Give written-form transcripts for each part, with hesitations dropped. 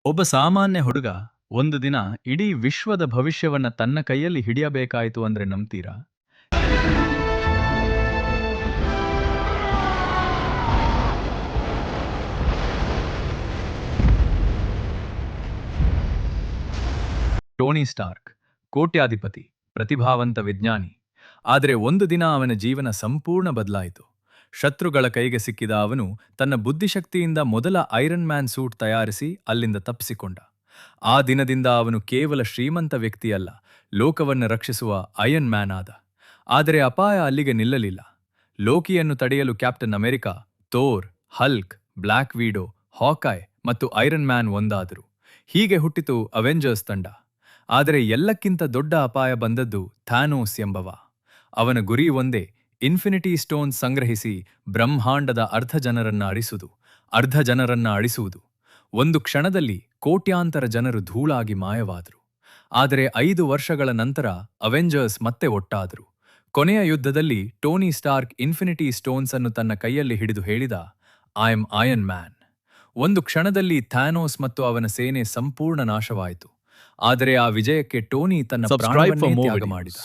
ಒಬ್ಬ ಸಾಮಾನ್ಯ ಹುಡುಗ ಒಂದು ದಿನ ಇಡೀ ವಿಶ್ವದ ಭವಿಷ್ಯವನ್ನ ತನ್ನ ಕೈಯಲ್ಲಿ ಹಿಡಿಯಬೇಕಾಯಿತು ಅಂದ್ರೆ ನಂಬ್ತೀರಾ? ಟೋನಿ ಸ್ಟಾರ್ಕ್ ಕೋಟ್ಯಾಧಿಪತಿ, ಪ್ರತಿಭಾವಂತ ವಿಜ್ಞಾನಿ. ಆದರೆ ಒಂದು ದಿನ ಅವನ ಜೀವನ ಸಂಪೂರ್ಣ ಬದಲಾಯಿತು. ಶತ್ರುಗಳ ಕೈಗೆ ಸಿಕ್ಕಿದ ಅವನು ತನ್ನ ಬುದ್ಧಿಶಕ್ತಿಯಿಂದ ಮೊದಲ ಐರನ್ ಮ್ಯಾನ್ ಸೂಟ್ ತಯಾರಿಸಿ ಅಲ್ಲಿಂದ ತಪ್ಪಿಸಿಕೊಂಡ. ಆ ದಿನದಿಂದ ಅವನು ಕೇವಲ ಶ್ರೀಮಂತ ವ್ಯಕ್ತಿಯಲ್ಲ, ಲೋಕವನ್ನು ರಕ್ಷಿಸುವ ಐರನ್ ಮ್ಯಾನ್ ಆದ. ಆದರೆ ಅಪಾಯ ಅಲ್ಲಿಗೆ ನಿಲ್ಲಲಿಲ್ಲ. ಲೋಕಿಯನ್ನು ತಡೆಯಲು captain America, Thor, Hulk, black ವೀಡೋ, ಹಾಕಾಯ್ ಮತ್ತು ಐರನ್ ಮ್ಯಾನ್ ಒಂದಾದರು. ಹೀಗೆ ಹುಟ್ಟಿತು ಅವೆಂಜರ್ಸ್ ತಂಡ. ಆದರೆ ಎಲ್ಲಕ್ಕಿಂತ ದೊಡ್ಡ ಅಪಾಯ ಬಂದದ್ದು ಥಾನೋಸ್ ಎಂಬವ. ಅವನ ಗುರಿ ಒಂದೇ: ಇನ್ಫಿನಿಟಿ ಸ್ಟೋನ್ ಸಂಗ್ರಹಿಸಿ ಬ್ರಹ್ಮಾಂಡದ ಅರ್ಧ ಜನರನ್ನ ಅಳಿಸುವುದು. ಒಂದು ಕ್ಷಣದಲ್ಲಿ ಕೋಟ್ಯಾಂತರ ಜನರು ಧೂಳಾಗಿ ಮಾಯವಾದರು. ಆದರೆ 5 ವರ್ಷಗಳ ನಂತರ ಅವೆಂಜರ್ಸ್ ಮತ್ತೆ ಒಟ್ಟಾದರು. ಕೊನೆಯ ಯುದ್ಧದಲ್ಲಿ ಟೋನಿ ಸ್ಟಾರ್ಕ್ ಇನ್ಫಿನಿಟಿ ಸ್ಟೋನ್ಸ್ ಅನ್ನು ತನ್ನ ಕೈಯಲ್ಲಿ ಹಿಡಿದು ಹೇಳಿದ, ಐ ಆಮ್ ಐರನ್ ಮ್ಯಾನ್. ಒಂದು ಕ್ಷಣದಲ್ಲಿ ಥಾನೋಸ್ ಮತ್ತು ಅವನ ಸೇನೆ ಸಂಪೂರ್ಣ ನಾಶವಾಯಿತು. ಆದರೆ ಆ ವಿಜಯಕ್ಕೆ ಟೋನಿ ತನ್ನ ಪ್ರಾಣವನ್ನೇ ತ್ಯಾಗ ಮಾಡಿದ.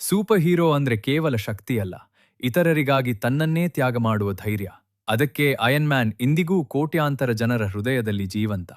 ಸೂಪರ್ ಹೀರೋ ಅಂದ್ರೆ ಕೇವಲ ಶಕ್ತಿಯಲ್ಲ, ಇತರರಿಗಾಗಿ ತನ್ನನ್ನೇ ತ್ಯಾಗ ಮಾಡುವ ಧೈರ್ಯ. ಅದಕ್ಕೆ ಐರನ್ ಮ್ಯಾನ್ ಇಂದಿಗೂ ಕೋಟ್ಯಾಂತರ ಜನರ ಹೃದಯದಲ್ಲಿ ಜೀವಂತ.